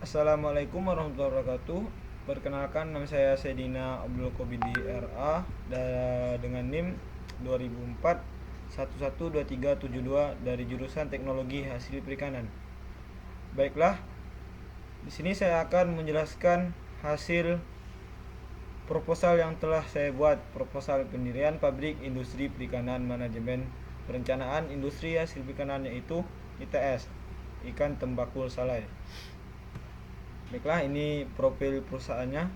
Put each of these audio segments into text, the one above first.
Assalamualaikum warahmatullahi wabarakatuh. Perkenalkan, nama saya Saidina Abdul Qobidi RA dengan NIM 2004 112372 dari jurusan Teknologi Hasil Perikanan. Baiklah, di sini saya akan menjelaskan hasil proposal yang telah saya buat, proposal pendirian pabrik industri perikanan manajemen perencanaan industri hasil perikanan, yaitu ITS, ikan tembakul salai. Baiklah, ini profil perusahaannya,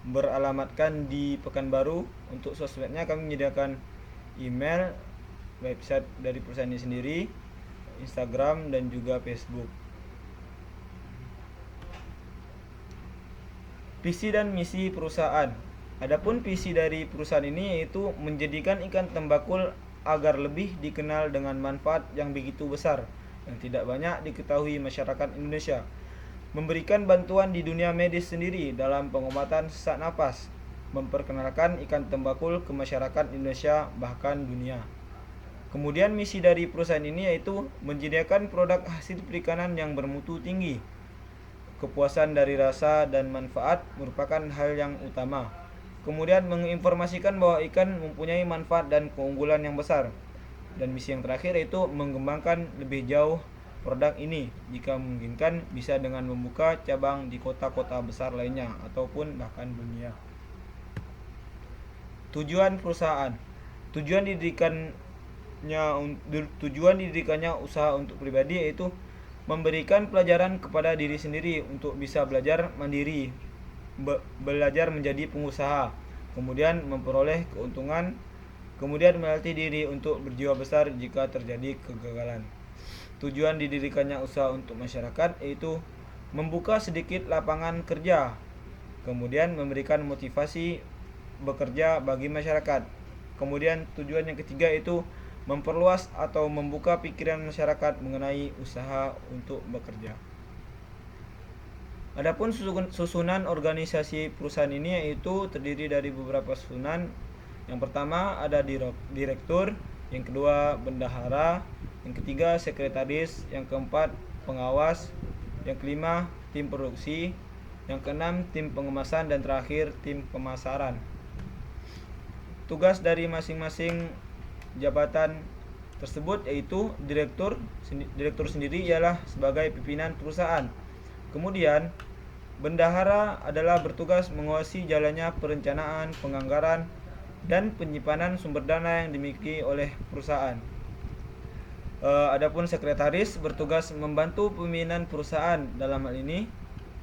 beralamatkan di Pekanbaru. Untuk sosmednya kami menyediakan email, website dari perusahaan ini sendiri, Instagram, dan juga Facebook. Visi dan misi perusahaan. Adapun visi dari perusahaan ini yaitu menjadikan ikan tembakul agar lebih dikenal dengan manfaat yang begitu besar yang tidak banyak diketahui masyarakat Indonesia, memberikan bantuan di dunia medis sendiri dalam pengobatan sesak napas, memperkenalkan ikan tembakul ke masyarakat Indonesia bahkan dunia. Kemudian misi dari perusahaan ini yaitu menyediakan produk hasil perikanan yang bermutu tinggi. Kepuasan dari rasa dan manfaat merupakan hal yang utama. Kemudian menginformasikan bahwa ikan mempunyai manfaat dan keunggulan yang besar. Dan misi yang terakhir yaitu mengembangkan lebih jauh produk ini, jika memungkinkan bisa dengan membuka cabang di kota-kota besar lainnya ataupun bahkan dunia. Tujuan perusahaan. Tujuan didirikannya usaha untuk pribadi yaitu memberikan pelajaran kepada diri sendiri untuk bisa belajar mandiri, belajar menjadi pengusaha, kemudian memperoleh keuntungan, kemudian melatih diri untuk berjiwa besar jika terjadi kegagalan. Tujuan didirikannya usaha untuk masyarakat yaitu membuka sedikit lapangan kerja, kemudian memberikan motivasi bekerja bagi masyarakat. Kemudian tujuan yang ketiga yaitu memperluas atau membuka pikiran masyarakat mengenai usaha untuk bekerja. Adapun susunan organisasi perusahaan ini yaitu terdiri dari beberapa susunan. Yang pertama ada direktur, yang kedua bendahara, yang ketiga sekretaris, yang keempat pengawas, yang kelima tim produksi, yang keenam tim pengemasan, dan terakhir tim pemasaran. Tugas dari masing-masing jabatan tersebut yaitu direktur sendiri ialah sebagai pimpinan perusahaan. Kemudian bendahara adalah bertugas mengawasi jalannya perencanaan, penganggaran, dan penyimpanan sumber dana yang dimiliki oleh perusahaan. Adapun sekretaris bertugas membantu pimpinan perusahaan. Dalam hal ini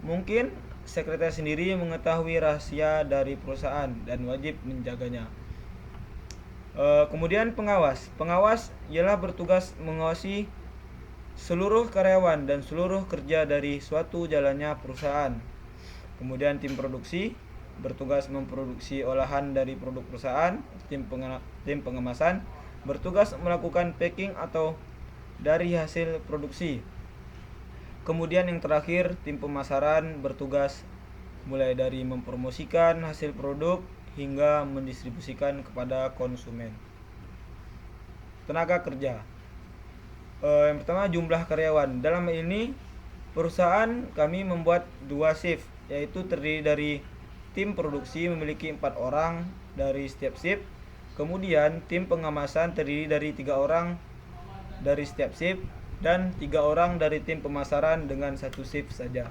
mungkin sekretaris sendiri mengetahui rahasia dari perusahaan dan wajib menjaganya. Kemudian pengawas ialah bertugas mengawasi seluruh karyawan dan seluruh kerja dari suatu jalannya perusahaan. Kemudian tim produksi bertugas memproduksi olahan dari produk perusahaan. Tim pengemasan bertugas melakukan packing atau dari hasil produksi. Kemudian yang terakhir tim pemasaran bertugas mulai dari mempromosikan hasil produk hingga mendistribusikan kepada konsumen. Tenaga kerja. Yang pertama jumlah karyawan. Dalam ini perusahaan kami membuat 2 shift, yaitu terdiri dari tim produksi memiliki 4 orang dari setiap shift. Kemudian tim pengemasan terdiri dari 3 orang dari setiap shift dan 3 orang dari tim pemasaran dengan 1 shift saja.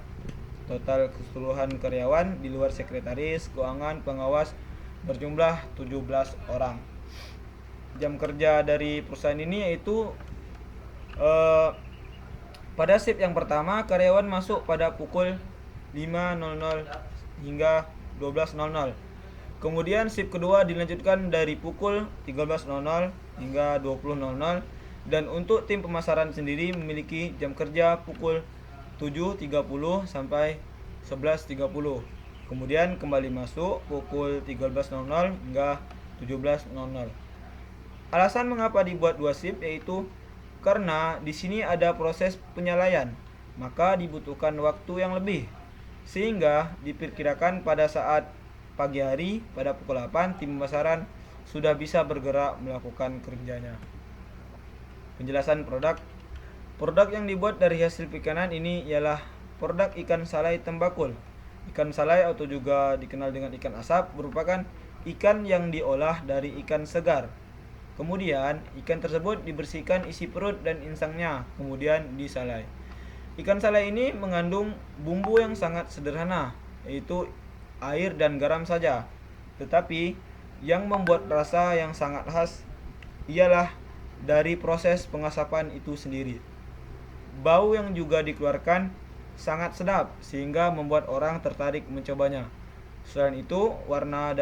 Total keseluruhan karyawan di luar sekretaris, keuangan, pengawas berjumlah 17 orang. Jam kerja dari perusahaan ini yaitu pada shift yang pertama karyawan masuk pada pukul 5.00 hingga 12.00. Kemudian shift kedua dilanjutkan dari pukul 13.00 hingga 20.00. Dan untuk tim pemasaran sendiri memiliki jam kerja pukul 7.30 sampai 11.30. Kemudian kembali masuk pukul 13.00 hingga 17.00. Alasan mengapa dibuat 2 shift yaitu karena di sini ada proses penyalaian, maka dibutuhkan waktu yang lebih. Sehingga diperkirakan pada saat pagi hari pada pukul 8 tim pemasaran sudah bisa bergerak melakukan kerjanya. Penjelasan produk. Produk yang dibuat dari hasil perikanan ini ialah produk ikan salai tembakul. Ikan salai atau juga dikenal dengan ikan asap merupakan ikan yang diolah dari ikan segar. Kemudian, ikan tersebut dibersihkan isi perut dan insangnya, kemudian disalai. Ikan salai ini mengandung bumbu yang sangat sederhana, yaitu air dan garam saja. Tetapi, yang membuat rasa yang sangat khas ialah dari proses pengasapan itu sendiri. Bau yang juga dikeluarkan sangat sedap sehingga membuat orang tertarik mencobanya. Selain itu, warna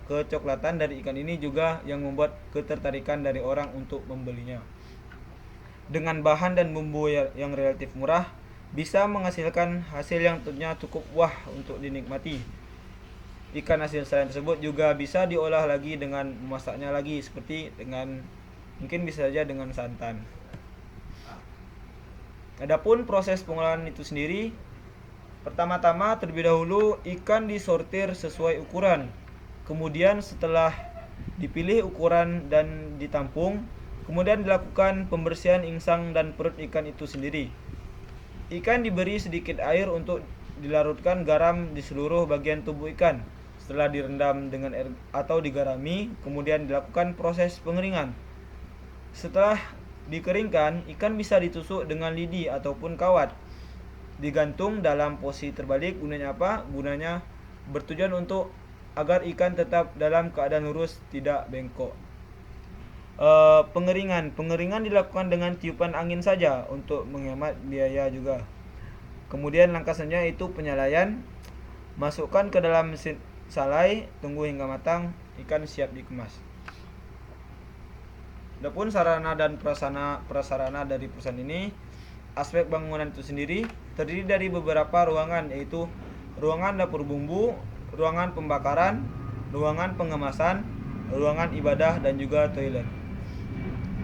kecoklatan dari ikan ini juga yang membuat ketertarikan dari orang untuk membelinya. Dengan bahan dan bumbu yang relatif murah, bisa menghasilkan hasil yang tentunya cukup wah untuk dinikmati. Ikan hasil salai tersebut juga bisa diolah lagi dengan memasaknya lagi, seperti dengan mungkin bisa saja dengan santan. Adapun proses pengolahan itu sendiri, pertama-tama terlebih dahulu ikan disortir sesuai ukuran. Kemudian setelah dipilih ukuran dan ditampung, kemudian dilakukan pembersihan insang dan perut ikan itu sendiri. Ikan diberi sedikit air untuk dilarutkan garam di seluruh bagian tubuh ikan. Setelah direndam dengan air atau digarami, kemudian dilakukan proses pengeringan. Setelah dikeringkan, ikan bisa ditusuk dengan lidi ataupun kawat. Digantung dalam posisi terbalik. Gunanya apa? Gunanya bertujuan untuk agar ikan tetap dalam keadaan lurus, tidak bengkok. Pengeringan dilakukan dengan tiupan angin saja untuk menghemat biaya juga. Kemudian langkah selanjutnya itu penyalaian. Masukkan ke dalam mesin salai, tunggu hingga matang, ikan siap dikemas. Adapun sarana dan prasarana dari perusahaan ini, aspek bangunan itu sendiri terdiri dari beberapa ruangan, yaitu ruangan dapur bumbu, ruangan pembakaran, ruangan pengemasan, ruangan ibadah, dan juga toilet.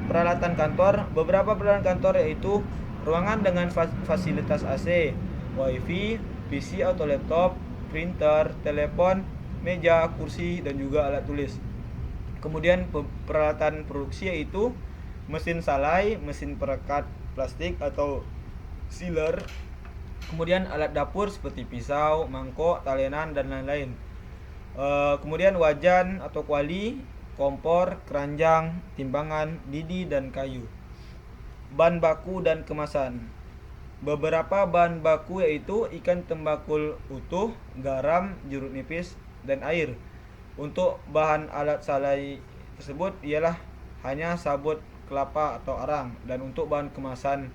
Peralatan kantor, beberapa peralatan kantor yaitu ruangan dengan fasilitas AC, WiFi, PC atau laptop, printer, telepon, meja, kursi, dan juga alat tulis. Kemudian peralatan produksi yaitu mesin salai, mesin perekat plastik atau sealer, kemudian alat dapur seperti pisau, mangkok, talenan, dan lain-lain. Kemudian wajan atau kuali, kompor, keranjang, timbangan, lidi, dan kayu. Bahan baku dan kemasan. Beberapa bahan baku yaitu ikan tembakul utuh, garam, jeruk nipis, dan air. Untuk bahan alat salai tersebut ialah hanya sabut kelapa atau arang, dan untuk bahan kemasan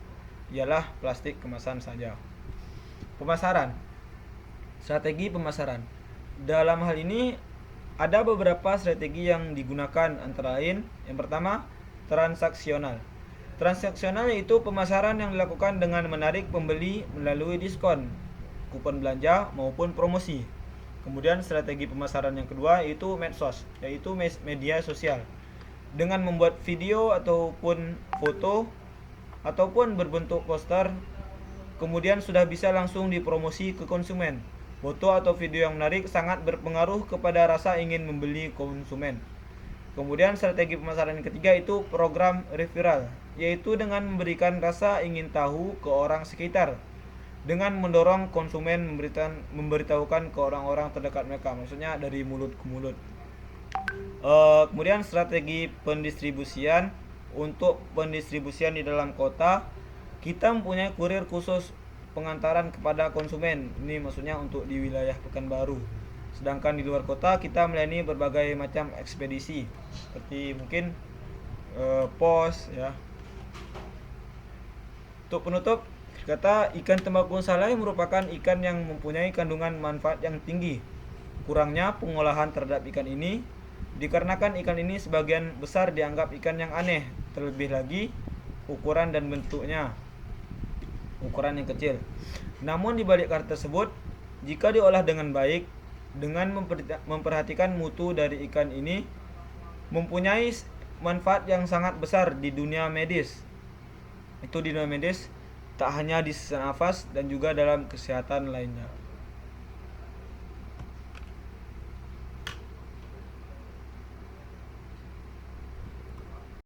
ialah plastik kemasan saja. Pemasaran. Strategi pemasaran. Dalam hal ini ada beberapa strategi yang digunakan, antara lain yang pertama, transaksional. Transaksional yaitu pemasaran yang dilakukan dengan menarik pembeli melalui diskon, kupon belanja maupun promosi. Kemudian strategi pemasaran yang kedua yaitu medsos, yaitu media sosial. Dengan membuat video ataupun foto ataupun berbentuk poster, kemudian sudah bisa langsung dipromosi ke konsumen. Foto atau video yang menarik sangat berpengaruh kepada rasa ingin membeli konsumen. Kemudian strategi pemasaran yang ketiga itu program referral, yaitu dengan memberikan rasa ingin tahu ke orang sekitar, dengan mendorong konsumen memberitahukan ke orang-orang terdekat mereka, maksudnya dari mulut ke mulut. Kemudian strategi pendistribusian. Untuk pendistribusian di dalam kota, kita mempunyai kurir khusus pengantaran kepada konsumen. Ini maksudnya untuk di wilayah Pekanbaru. Sedangkan di luar kota kita melayani berbagai macam ekspedisi, seperti mungkin pos ya. Untuk penutup, kata ikan tembakul salai merupakan ikan yang mempunyai kandungan manfaat yang tinggi. Kurangnya pengolahan terhadap ikan ini dikarenakan ikan ini sebagian besar dianggap ikan yang aneh, terlebih lagi ukuran dan bentuknya, ukuran yang kecil. Namun di balik hal tersebut, jika diolah dengan baik, dengan memperhatikan mutu dari ikan ini, mempunyai manfaat yang sangat besar di dunia medis. Itu di dunia medis, tak hanya di sisa nafas dan juga dalam kesehatan lainnya.